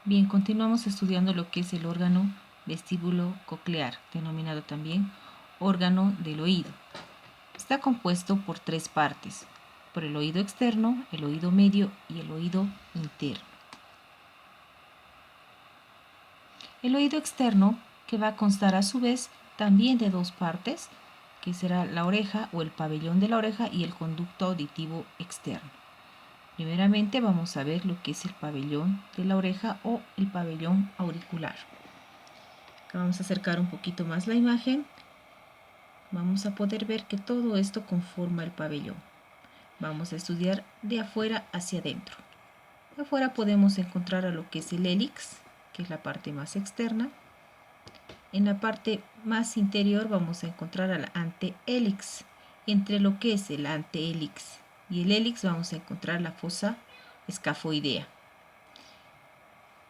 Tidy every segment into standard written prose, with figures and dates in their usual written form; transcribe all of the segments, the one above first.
Bien, continuamos estudiando lo que es el órgano vestíbulo coclear, denominado también órgano del oído. Está compuesto por tres partes, por el oído externo, el oído medio y el oído interno. El oído externo, que va a constar a su vez también de dos partes, que será la oreja o el pabellón de la oreja y el conducto auditivo externo. Primeramente vamos a ver lo que es el pabellón de la oreja o el pabellón auricular. Acá vamos a acercar un poquito más la imagen. Vamos a poder ver que todo esto conforma el pabellón. Vamos a estudiar de afuera hacia adentro. De afuera podemos encontrar a lo que es el hélix, que es la parte más externa. En la parte más interior vamos a encontrar al antehélix. Entre lo que es el antehélix y el hélix vamos a encontrar la fosa escafoidea.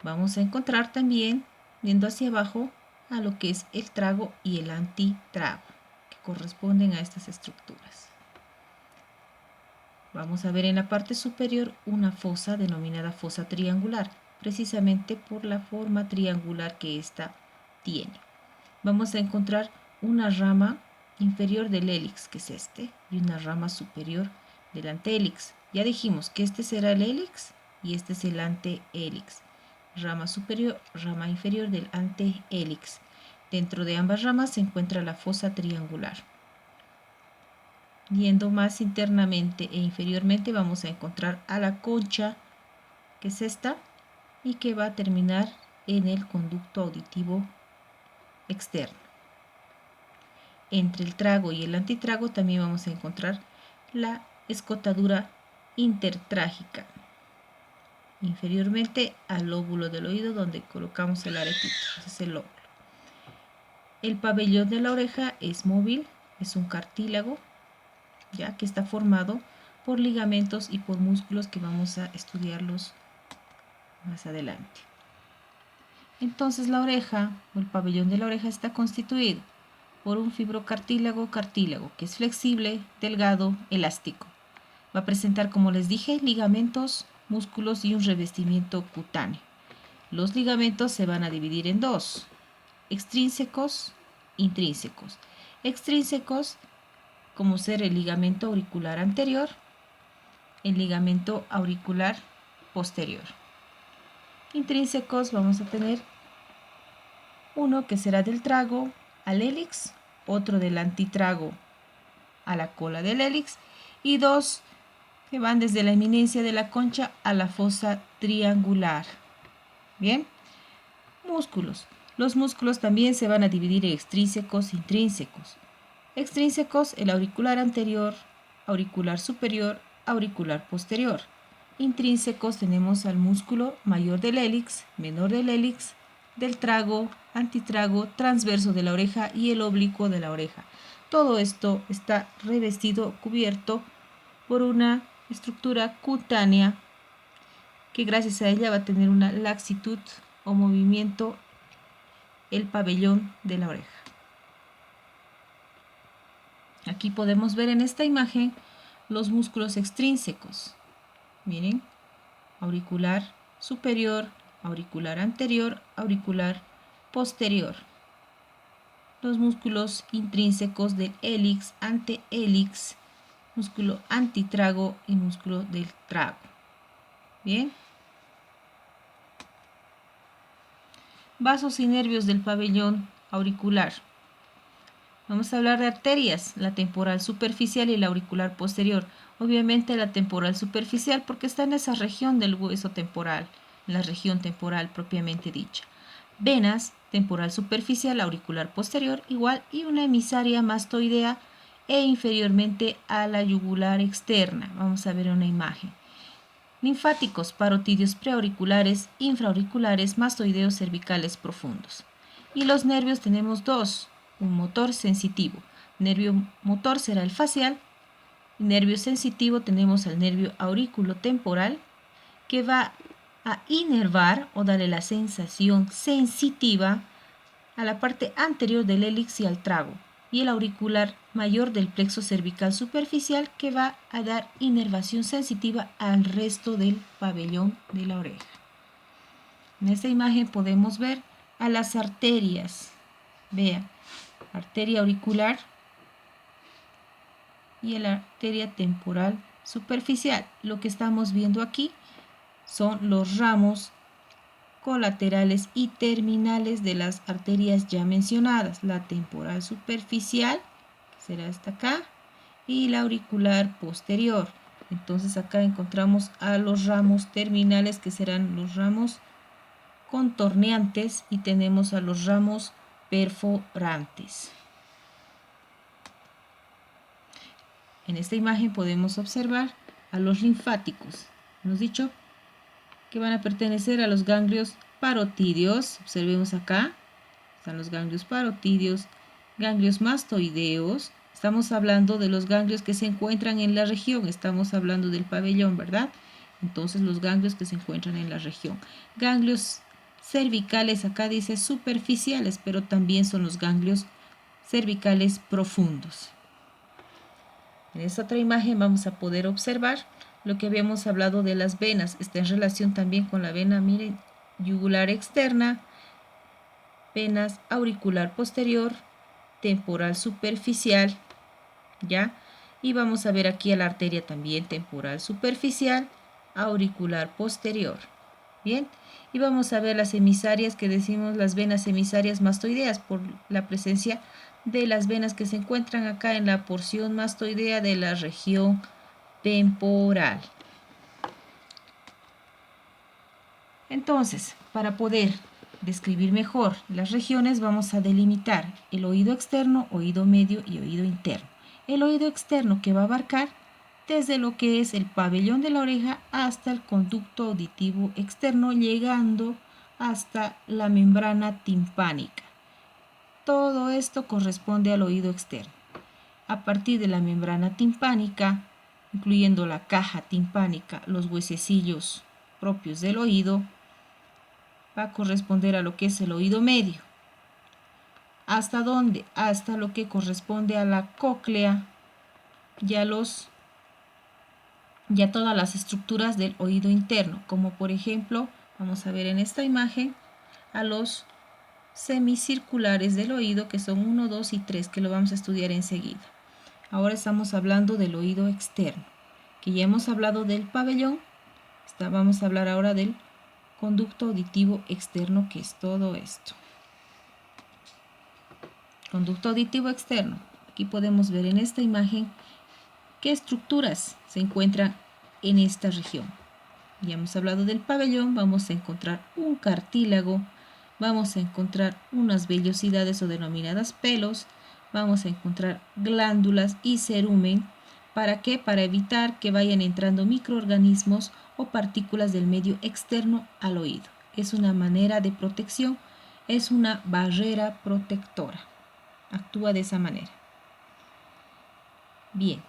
Vamos a encontrar también, viendo hacia abajo, a lo que es el trago y el antitrago, que corresponden a estas estructuras. Vamos a ver en la parte superior una fosa denominada fosa triangular, precisamente por la forma triangular que ésta tiene. Vamos a encontrar una rama inferior del hélix, que es este, y una rama superior del antehélix. Ya dijimos que este será el hélix y este es el antehélix. Rama superior, rama inferior del antehélix. Dentro de ambas ramas se encuentra la fosa triangular. Yendo más internamente e inferiormente vamos a encontrar a la concha, que es esta, y que va a terminar en el conducto auditivo externo. Entre el trago y el antitrago también vamos a encontrar la escotadura intertrágica. Inferiormente al lóbulo del oído donde colocamos el aretito, ese es el lóbulo. El pabellón de la oreja es móvil, es un cartílago, ya que está formado por ligamentos y por músculos que vamos a estudiarlos más adelante. Entonces la oreja o el pabellón de la oreja está constituido por un fibrocartílago que es flexible, delgado, elástico. Va a presentar, como les dije, ligamentos, músculos y un revestimiento cutáneo. Los ligamentos se van a dividir en dos: extrínsecos, intrínsecos. Extrínsecos, como ser el ligamento auricular anterior, el ligamento auricular posterior. Intrínsecos vamos a tener uno que será del trago al hélix, otro del antitrago a la cola del hélix y dos que van desde la eminencia de la concha a la fosa triangular. Bien, músculos. Los músculos también se van a dividir en extrínsecos e intrínsecos. Extrínsecos, el auricular anterior, auricular superior, auricular posterior. Intrínsecos tenemos al músculo mayor del hélix, menor del hélix, del trago, antitrago, transverso de la oreja y el oblicuo de la oreja. Todo esto está revestido, cubierto por una estructura cutánea que gracias a ella va a tener una laxitud o movimiento el pabellón de la oreja. Aquí podemos ver en esta imagen los músculos extrínsecos. Miren, auricular superior, auricular anterior, auricular posterior. Los músculos intrínsecos del hélix, antehélix, músculo antitrago y músculo del trago. Bien. Vasos y nervios del pabellón auricular. Vamos a hablar de arterias, la temporal superficial y la auricular posterior. Obviamente la temporal superficial porque está en esa región del hueso temporal, la región temporal propiamente dicha. Venas, temporal superficial, auricular posterior, igual, y una emisaria mastoidea e inferiormente a la yugular externa. Vamos a ver una imagen. Linfáticos, parotidios preauriculares, infraauriculares, mastoideos cervicales profundos. Y los nervios tenemos dos: un motor sensitivo. Nervio motor será el facial. Nervio sensitivo tenemos al nervio auriculotemporal, que va a inervar o darle la sensación sensitiva a la parte anterior del hélix y al trago, y el auricular mayor del plexo cervical superficial, que va a dar inervación sensitiva al resto del pabellón de la oreja. En esta imagen podemos ver a las arterias. Vean, arteria auricular y la arteria temporal superficial. Lo que estamos viendo aquí son los ramos colaterales y terminales de las arterias ya mencionadas. La temporal superficial, que será esta acá, y la auricular posterior. Entonces acá encontramos a los ramos terminales, que serán los ramos contorneantes, y tenemos a los ramos perforantes. En esta imagen podemos observar a los linfáticos. Hemos dicho que van a pertenecer a los ganglios parotídeos. Observemos acá, están los ganglios parotídeos, ganglios mastoideos. Estamos hablando de los ganglios que se encuentran en la región, estamos hablando del pabellón, ¿verdad? Entonces los ganglios que se encuentran en la región. Ganglios cervicales, acá dice superficiales, pero también son los ganglios cervicales profundos. En esta otra imagen vamos a poder observar lo que habíamos hablado de las venas. Está en relación también con la vena, miren, yugular externa, venas auricular posterior, temporal superficial, ¿ya? Y vamos a ver aquí a la arteria también temporal superficial, auricular posterior. Bien, y vamos a ver las emisarias, que decimos las venas emisarias mastoideas por la presencia de las venas que se encuentran acá en la porción mastoidea de la región temporal. Entonces, para poder describir mejor las regiones, vamos a delimitar el oído externo, oído medio y oído interno. El oído externo, que va a abarcar desde lo que es el pabellón de la oreja hasta el conducto auditivo externo, llegando hasta la membrana timpánica. Todo esto corresponde al oído externo. A partir de la membrana timpánica, incluyendo la caja timpánica, los huesecillos propios del oído, va a corresponder a lo que es el oído medio. ¿Hasta dónde? Hasta lo que corresponde a la cóclea y a todas las estructuras del oído interno, como por ejemplo, vamos a ver en esta imagen, a los semicirculares del oído, que son 1, 2 y 3, que lo vamos a estudiar enseguida. Ahora estamos hablando del oído externo, que ya hemos hablado del pabellón. Vamos a hablar ahora del conducto auditivo externo, que es todo esto. Conducto auditivo externo. Aquí podemos ver en esta imagen qué estructuras se encuentran en esta región. Ya hemos hablado del pabellón, vamos a encontrar un cartílago, vamos a encontrar unas vellosidades o denominadas pelos, vamos a encontrar glándulas y cerumen. ¿Para qué? Para evitar que vayan entrando microorganismos o partículas del medio externo al oído. Es una manera de protección, es una barrera protectora. Actúa de esa manera. Bien,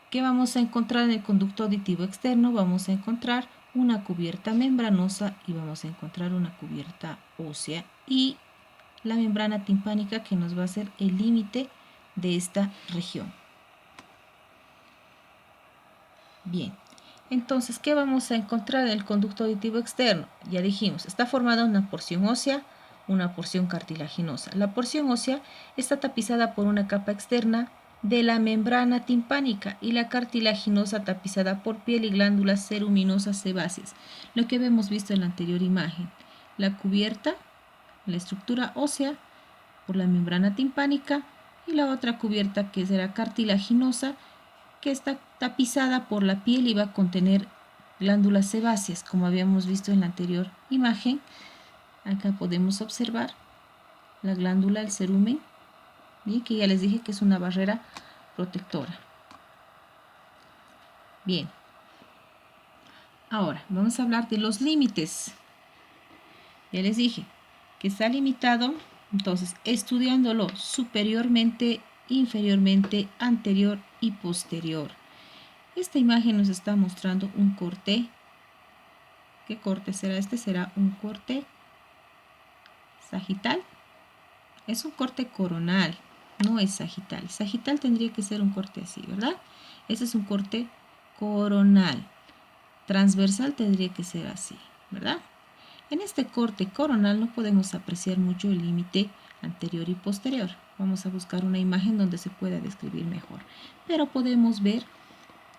¿qué vamos a encontrar en el conducto auditivo externo? Vamos a encontrar una cubierta membranosa y vamos a encontrar una cubierta ósea y la membrana timpánica, que nos va a ser el límite de esta región. Bien, entonces, ¿qué vamos a encontrar en el conducto auditivo externo? Ya dijimos, está formada una porción ósea, una porción cartilaginosa. La porción ósea está tapizada por una capa externa de la membrana timpánica y la cartilaginosa tapizada por piel y glándulas ceruminosas sebáceas. Lo que habíamos visto en la anterior imagen. La cubierta, la estructura ósea por la membrana timpánica, y la otra cubierta, que será cartilaginosa, que está tapizada por la piel y va a contener glándulas sebáceas, como habíamos visto en la anterior imagen. Acá podemos observar la glándula, el cerumen, ¿sí? Que ya les dije que es una barrera protectora. Bien, ahora vamos a hablar de los límites. Ya les dije que está limitado, entonces, estudiándolo superiormente, inferiormente, anterior y posterior. Esta imagen nos está mostrando un corte. ¿Qué corte será este? Será un corte sagital. Es un corte coronal, no es sagital. Sagital tendría que ser un corte así, ¿verdad? Este es un corte coronal. Transversal tendría que ser así, ¿verdad? En este corte coronal no podemos apreciar mucho el límite anterior y posterior. Vamos a buscar una imagen donde se pueda describir mejor. Pero podemos ver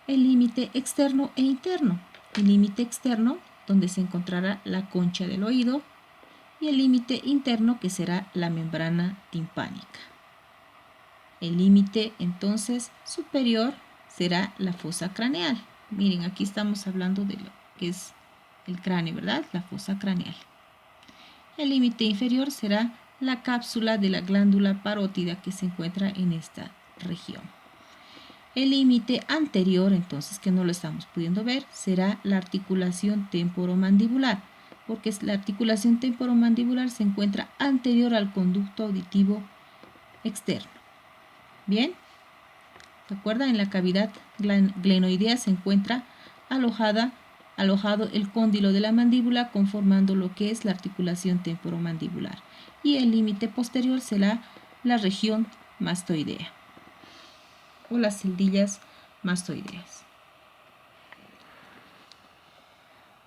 el límite externo e interno. El límite externo, donde se encontrará la concha del oído, y el límite interno, que será la membrana timpánica. El límite, entonces, superior será la fosa craneal. Miren, aquí estamos hablando de lo que es el cráneo, ¿verdad? La fosa craneal. El límite inferior será la cápsula de la glándula parótida que se encuentra en esta región. El límite anterior, entonces, que no lo estamos pudiendo ver, será la articulación temporomandibular, porque la articulación temporomandibular se encuentra anterior al conducto auditivo externo. Bien, ¿se acuerdan? En la cavidad glenoidea se encuentra alojado el cóndilo de la mandíbula, conformando lo que es la articulación temporomandibular. Y el límite posterior será la región mastoidea o las celdillas mastoideas.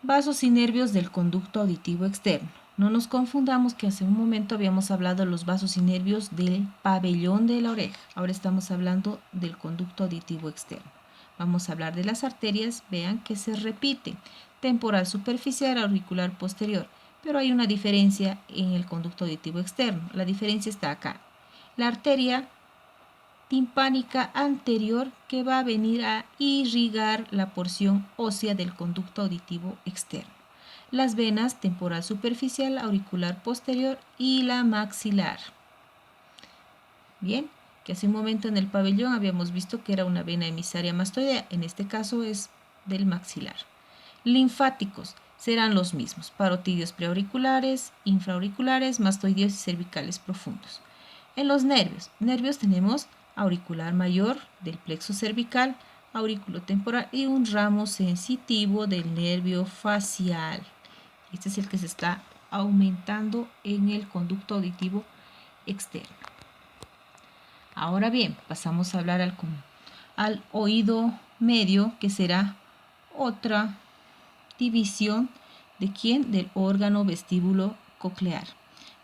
Vasos y nervios del conducto auditivo externo. No nos confundamos que hace un momento habíamos hablado de los vasos y nervios del pabellón de la oreja. Ahora estamos hablando del conducto auditivo externo. Vamos a hablar de las arterias. Vean que se repiten. Temporal superficial, auricular posterior. Pero hay una diferencia en el conducto auditivo externo. La diferencia está acá. La arteria timpánica anterior, que va a venir a irrigar la porción ósea del conducto auditivo externo. Las venas temporal superficial, auricular posterior y la maxilar. Bien, que hace un momento en el pabellón habíamos visto que era una vena emisaria mastoidea. En este caso es del maxilar. Linfáticos serán los mismos: parotidios preauriculares, infraauriculares, mastoideos y cervicales profundos. En los nervios tenemos auricular mayor del plexo cervical, auriculotemporal y un ramo sensitivo del nervio facial. Este es el que se está aumentando en el conducto auditivo externo. Ahora bien, pasamos a hablar al oído medio, que será otra división de ¿quién? Del órgano vestíbulo coclear.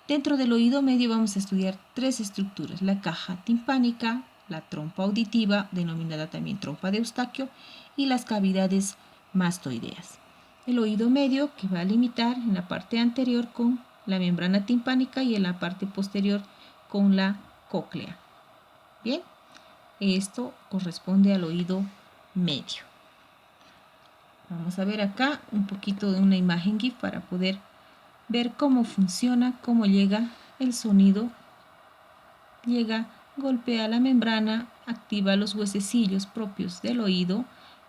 Dentro del oído medio vamos a estudiar tres estructuras: la caja timpánica, la trompa auditiva, denominada también trompa de Eustaquio, y las cavidades mastoideas. El oído medio, que va a limitar en la parte anterior con la membrana timpánica y en la parte posterior con la cóclea. Bien, esto corresponde al oído medio. Vamos a ver acá un poquito de una imagen GIF para poder ver cómo funciona, cómo llega el sonido. Llega, golpea la membrana, activa los huesecillos propios del oído,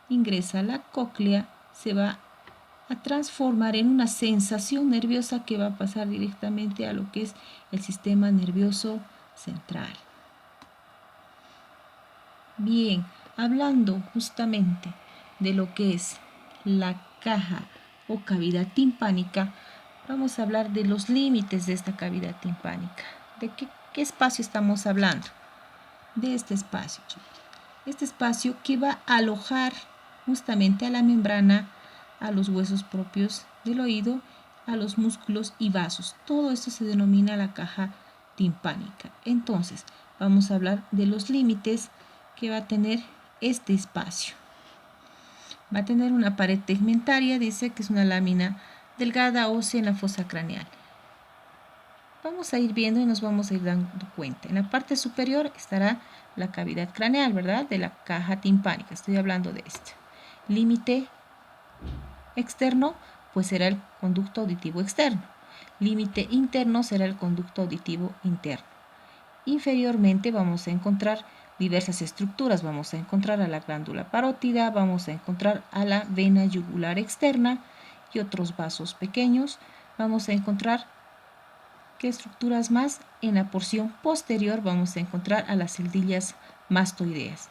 ingresa a la cóclea, se va a transformar en una sensación nerviosa que va a pasar directamente a lo que es el sistema nervioso central. Bien, hablando justamente de lo que es la caja o cavidad timpánica, vamos a hablar de los límites de esta cavidad timpánica. ¿De qué espacio estamos hablando? De este espacio, chicos. Este espacio que va a alojar justamente a la membrana, a los huesos propios del oído, a los músculos y vasos. Todo esto se denomina la caja timpánica. Entonces, vamos a hablar de los límites que va a tener este espacio. Va a tener una pared tegmentaria, dice que es una lámina delgada ósea en la fosa craneal. Vamos a ir viendo y nos vamos a ir dando cuenta. En la parte superior estará la cavidad craneal, ¿verdad? De la caja timpánica. Estoy hablando de esto. Límite externo, pues será el conducto auditivo externo. Límite interno será el conducto auditivo interno. Inferiormente vamos a encontrar diversas estructuras. Vamos a encontrar a la glándula parótida, vamos a encontrar a la vena yugular externa y otros vasos pequeños. Vamos a encontrar ¿qué estructuras más? En la porción posterior vamos a encontrar a las celdillas mastoideas.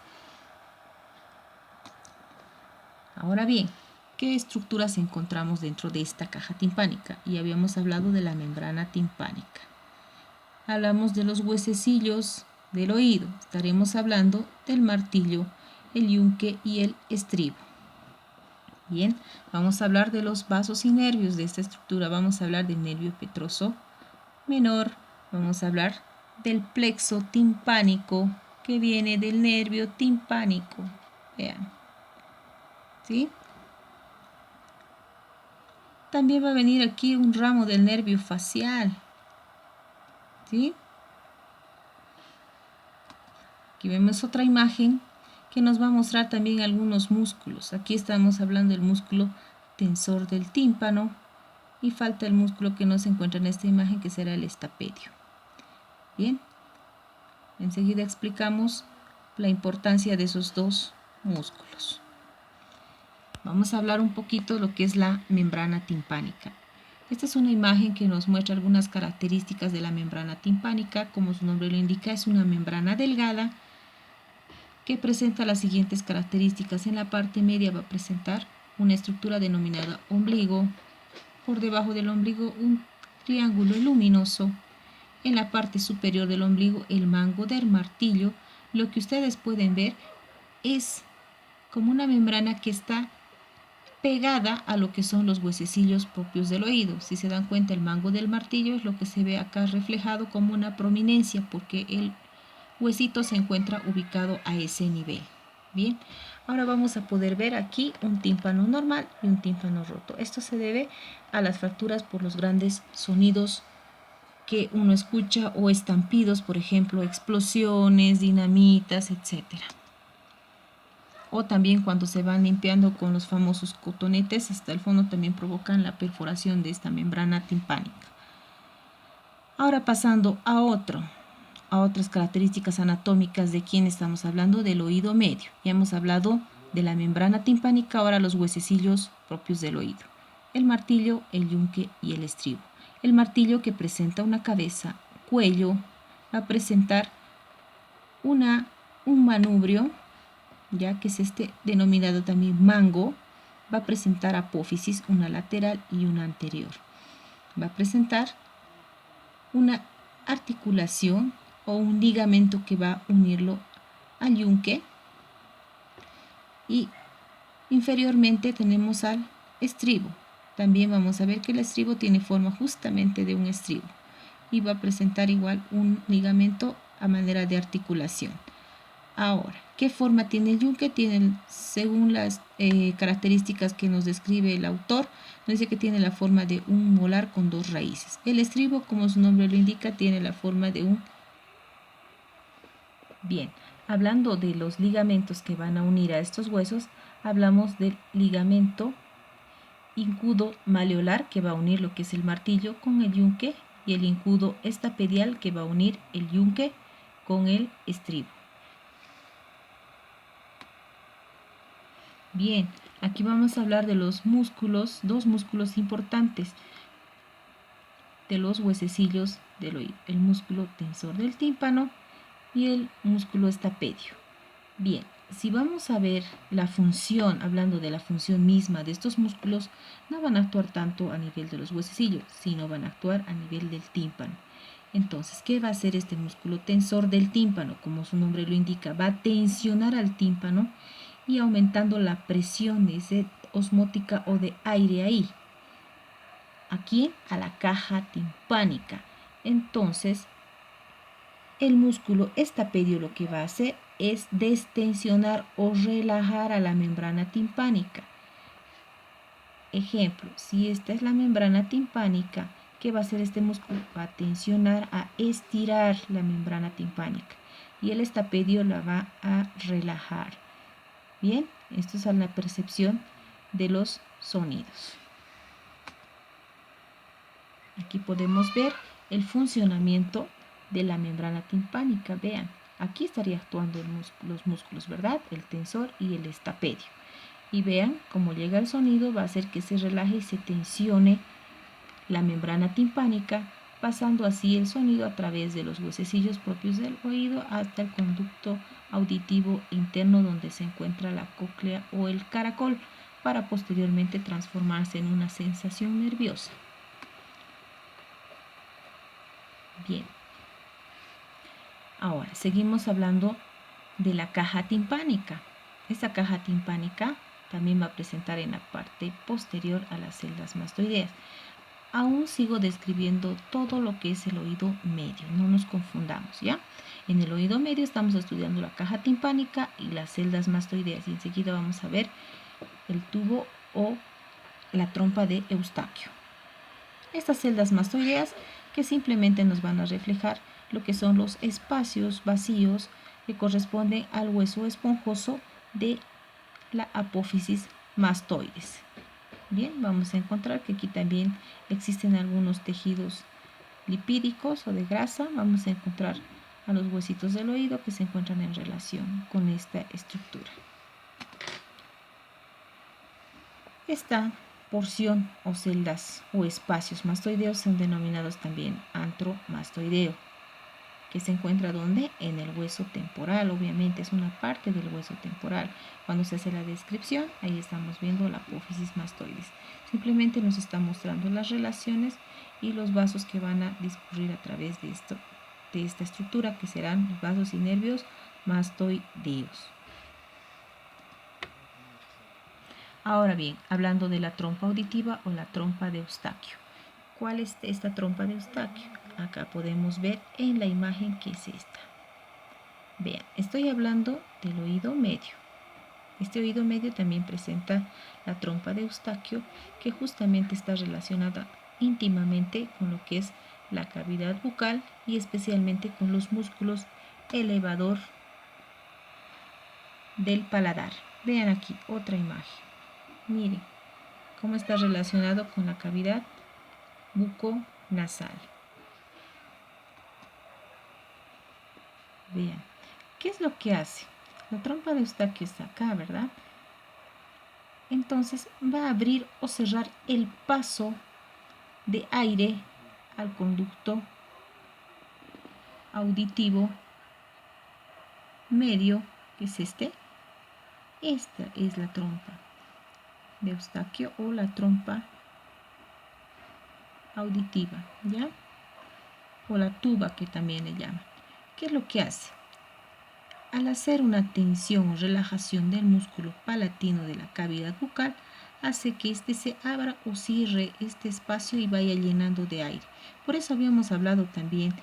Ahora bien, ¿qué estructuras encontramos dentro de esta caja timpánica? Y habíamos hablado de la membrana timpánica. Hablamos de los huesecillos del oído. Estaremos hablando del martillo, el yunque y el estribo. Bien, vamos a hablar de los vasos y nervios de esta estructura. Vamos a hablar del nervio petroso menor. Vamos a hablar del plexo timpánico que viene del nervio timpánico. Vean, ¿sí? También va a venir aquí un ramo del nervio facial, ¿sí? Aquí vemos otra imagen que nos va a mostrar también algunos músculos. Aquí estamos hablando del músculo tensor del tímpano y falta el músculo que no se encuentra en esta imagen, que será el estapedio. Bien, enseguida explicamos la importancia de esos dos músculos. Vamos a hablar un poquito de lo que es la membrana timpánica. Esta es una imagen que nos muestra algunas características de la membrana timpánica. Como su nombre lo indica, es una membrana delgada que presenta las siguientes características. En la parte media va a presentar una estructura denominada ombligo. Por debajo del ombligo un triángulo luminoso. En la parte superior del ombligo el mango del martillo. Lo que ustedes pueden ver es como una membrana que está pegada a lo que son los huesecillos propios del oído. Si se dan cuenta, el mango del martillo es lo que se ve acá reflejado como una prominencia, porque el huesito se encuentra ubicado a ese nivel. Bien, ahora vamos a poder ver aquí un tímpano normal y un tímpano roto. Esto se debe a las fracturas por los grandes sonidos que uno escucha o estampidos, por ejemplo, explosiones, dinamitas, etcétera. O también cuando se van limpiando con los famosos cotonetes hasta el fondo, también provocan la perforación de esta membrana timpánica. Ahora pasando a otras características anatómicas. ¿De quién estamos hablando? Del oído medio. Ya hemos hablado de la membrana timpánica, ahora los huesecillos propios del oído. El martillo, el yunque y el estribo. El martillo, que presenta una cabeza, cuello, va a presentar un manubrio, ya que es denominado también mango. Va a presentar apófisis, una lateral y una anterior. Va a presentar una articulación o un ligamento que va a unirlo al yunque, y inferiormente tenemos al estribo. También vamos a ver que el estribo tiene forma justamente de un estribo y va a presentar igual un ligamento a manera de articulación. Ahora, ¿qué forma tiene el yunque? Tiene, según las características que nos describe el autor, nos dice que tiene la forma de un molar con dos raíces. El estribo, como su nombre lo indica, tiene la forma de un... Bien, hablando de los ligamentos que van a unir a estos huesos, hablamos del ligamento incudo maleolar, que va a unir lo que es el martillo con el yunque, y el incudo estapedial, que va a unir el yunque con el estribo. Bien, aquí vamos a hablar de los músculos, dos músculos importantes de los huesecillos del oído: el músculo tensor del tímpano y el músculo estapedio. Bien, si vamos a ver la función, hablando de la función misma de estos músculos, no van a actuar tanto a nivel de los huesecillos, sino van a actuar a nivel del tímpano. Entonces, ¿qué va a hacer este músculo tensor del tímpano? Como su nombre lo indica, va a tensionar al tímpano y aumentando la presión osmótica o de aire ahí, aquí a la caja timpánica. Entonces, el músculo estapedio lo que va a hacer es destensionar o relajar a la membrana timpánica. Ejemplo, si esta es la membrana timpánica, ¿qué va a hacer este músculo? Va a tensionar, a estirar la membrana timpánica, y el estapedio la va a relajar. Bien, esto es la percepción de los sonidos. Aquí podemos ver el funcionamiento de la membrana timpánica. Vean, aquí estaría actuando los músculos, ¿verdad? El tensor y el estapedio. Y vean cómo llega el sonido, va a hacer que se relaje y se tensione la membrana timpánica, pasando así el sonido a través de los huesecillos propios del oído hasta el conducto auditivo interno, donde se encuentra la cóclea o el caracol, para posteriormente transformarse en una sensación nerviosa. Bien, ahora seguimos hablando de la caja timpánica. Esta caja timpánica también va a presentar en la parte posterior a las celdas mastoideas. Aún sigo describiendo todo lo que es el oído medio, no nos confundamos, ¿ya? En el oído medio estamos estudiando la caja timpánica y las celdas mastoideas, y enseguida vamos a ver el tubo o la trompa de Eustaquio. Estas celdas mastoideas que simplemente nos van a reflejar lo que son los espacios vacíos que corresponden al hueso esponjoso de la apófisis mastoides. Bien, vamos a encontrar que aquí también existen algunos tejidos lipídicos o de grasa. Vamos a encontrar a los huesitos del oído que se encuentran en relación con esta estructura. Esta porción o celdas o espacios mastoideos son denominados también antromastoideo, que se encuentra ¿dónde? En el hueso temporal. Obviamente es una parte del hueso temporal. Cuando se hace la descripción, ahí estamos viendo la apófisis mastoides. Simplemente nos está mostrando las relaciones y los vasos que van a discurrir a través de esta estructura, que serán los vasos y nervios mastoideos. Ahora bien, hablando de la trompa auditiva o la trompa de Eustaquio. ¿Cuál es esta trompa de Eustaquio? Acá podemos ver en la imagen que es esta. Vean, estoy hablando del oído medio. Este oído medio también presenta la trompa de Eustaquio, que justamente está relacionada íntimamente con lo que es la cavidad bucal y especialmente con los músculos elevador del paladar. Vean aquí otra imagen. Miren cómo está relacionado con la cavidad buco-nasal. Vean, ¿qué es lo que hace? La trompa de Eustaquio está acá, ¿verdad? Entonces va a abrir o cerrar el paso de aire al conducto auditivo medio, que es este. Esta es la trompa de Eustaquio o la trompa auditiva, ¿ya? O la tuba, que también le llaman. ¿Qué es lo que hace? Al hacer una tensión o relajación del músculo palatino de la cavidad bucal, hace que este se abra o cierre este espacio y vaya llenando de aire. Por eso habíamos hablado también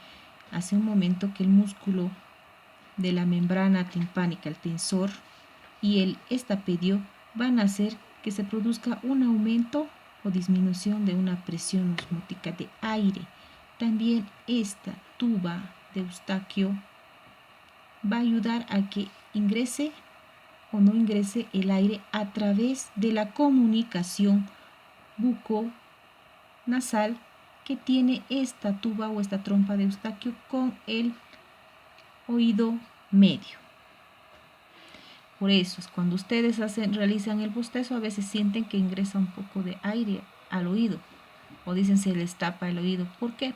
hace un momento que el músculo de la membrana timpánica, el tensor, y el estapedio van a hacer que se produzca un aumento o disminución de una presión osmótica de aire. También esta tuba de Eustaquio va a ayudar a que ingrese o no ingrese el aire a través de la comunicación buco-nasal que tiene esta tuba o esta trompa de Eustaquio con el oído medio. Por eso, cuando ustedes realizan el bostezo, a veces sienten que ingresa un poco de aire al oído o dicen se les tapa el oído. ¿Por qué?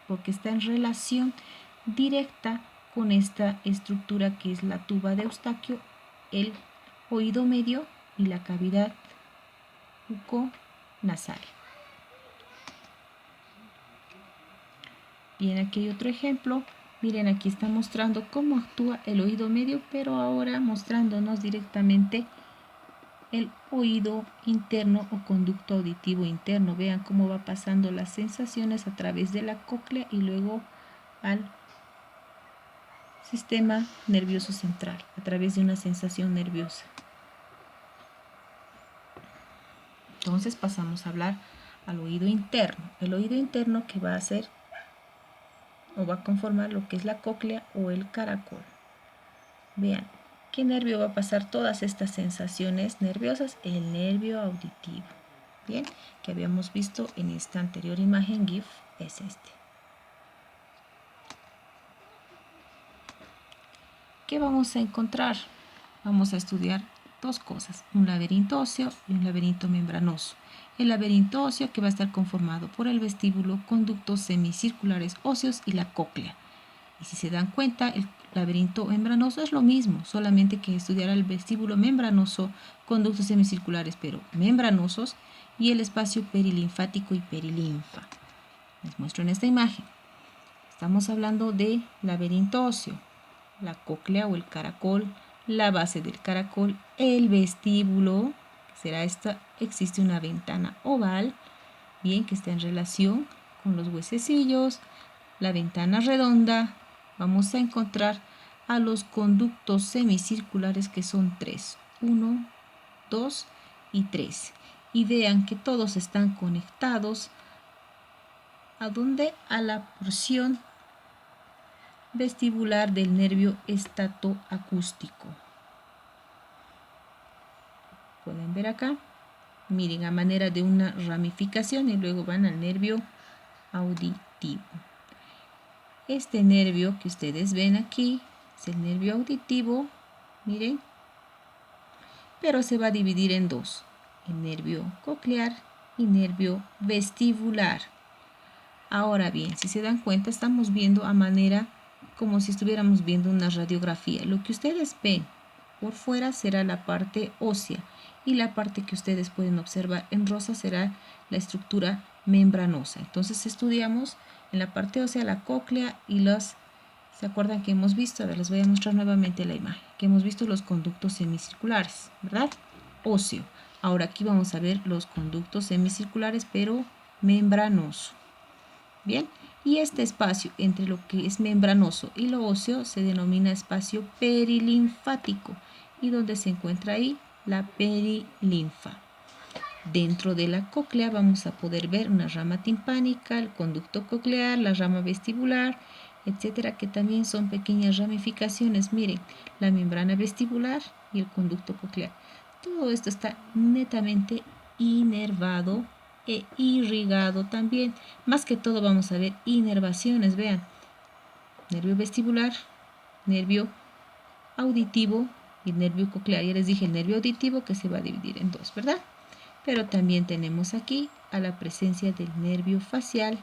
Porque está en relación directa con esta estructura que es la tuba de Eustaquio, el oído medio y la cavidad buco-nasal. Bien, aquí hay otro ejemplo. Miren, aquí está mostrando cómo actúa el oído medio, pero ahora mostrándonos directamente el oído interno o conducto auditivo interno. Vean cómo va pasando las sensaciones a través de la cóclea y luego al sistema nervioso central, a través de una sensación nerviosa. Entonces pasamos a hablar al oído interno. El oído interno que va a hacer o va a conformar lo que es la cóclea o el caracol. Vean, ¿qué nervio va a pasar todas estas sensaciones nerviosas? El nervio auditivo. Bien, que habíamos visto en esta anterior imagen GIF es este. ¿Qué vamos a encontrar? Vamos a estudiar dos cosas, un laberinto óseo y un laberinto membranoso. El laberinto óseo que va a estar conformado por el vestíbulo, conductos semicirculares óseos y la cóclea. Y si se dan cuenta, el laberinto membranoso es lo mismo, solamente que estudiará el vestíbulo membranoso, conductos semicirculares pero membranosos y el espacio perilinfático y perilinfa. Les muestro en esta imagen. Estamos hablando de laberinto óseo, la cóclea o el caracol, la base del caracol, el vestíbulo, que será esta, existe una ventana oval, bien, que está en relación con los huesecillos, la ventana redonda. Vamos a encontrar a los conductos semicirculares, que son 3, 1, 2 y 3. Y vean que todos están conectados ¿a dónde? A la porción vestibular del nervio estatoacústico. Pueden ver acá, miren, a manera de una ramificación, y luego van al nervio auditivo. Este nervio que ustedes ven aquí es el nervio auditivo, miren, pero se va a dividir en dos, el nervio coclear y nervio vestibular. Ahora bien, si se dan cuenta, estamos viendo a manera como si estuviéramos viendo una radiografía. Lo que ustedes ven por fuera será la parte ósea, y la parte que ustedes pueden observar en rosa será la estructura membranosa. Entonces estudiamos en la parte ósea la cóclea y los, ¿se acuerdan que hemos visto? A ver, les voy a mostrar nuevamente la imagen, que hemos visto los conductos semicirculares, ¿verdad? Óseo. Ahora aquí vamos a ver los conductos semicirculares, pero membranoso. Bien, y este espacio entre lo que es membranoso y lo óseo se denomina espacio perilinfático, y donde se encuentra ahí la perilinfa. Dentro de la cóclea vamos a poder ver una rama timpánica, el conducto coclear, la rama vestibular, etcétera, que también son pequeñas ramificaciones. Miren, la membrana vestibular y el conducto coclear. Todo esto está netamente inervado e irrigado también. Más que todo vamos a ver inervaciones, vean. Nervio vestibular, nervio auditivo y nervio coclear. Ya les dije el nervio auditivo que se va a dividir en dos, ¿verdad? Pero también tenemos aquí a la presencia del nervio facial.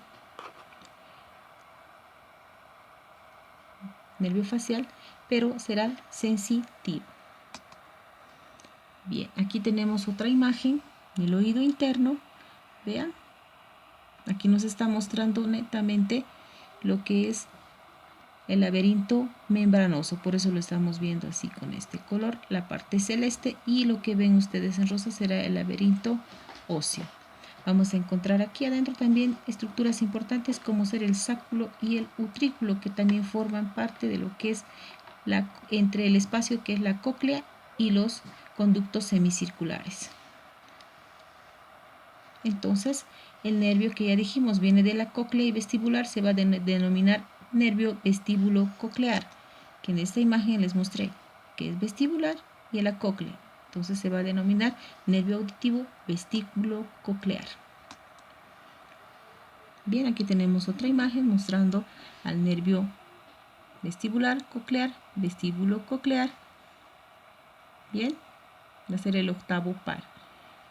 Nervio facial, pero será sensitivo. Bien, aquí tenemos otra imagen del oído interno. Vean, aquí nos está mostrando netamente lo que es el laberinto membranoso, por eso lo estamos viendo así con este color, la parte celeste, y lo que ven ustedes en rosa será el laberinto óseo. Vamos a encontrar aquí adentro también estructuras importantes como ser el sáculo y el utrículo, que también forman parte de lo que es entre el espacio que es la cóclea y los conductos semicirculares. Entonces, el nervio que ya dijimos viene de la cóclea y vestibular se va a denominar nervio vestíbulo coclear, que en esta imagen les mostré que es vestibular y la cóclea. Entonces se va a denominar nervio auditivo vestíbulo coclear. Bien, aquí tenemos otra imagen mostrando al nervio vestibular coclear, vestíbulo coclear. Bien, va a ser el octavo par.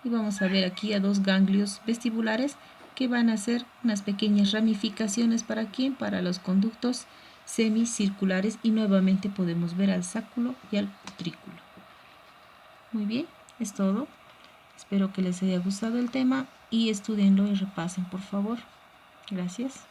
Y vamos a ver aquí a dos ganglios vestibulares que van a hacer unas pequeñas ramificaciones. ¿Para quién? Para los conductos semicirculares, y nuevamente podemos ver al sáculo y al utrículo. Muy bien, es todo. Espero que les haya gustado el tema y estudienlo y repasen, por favor. Gracias.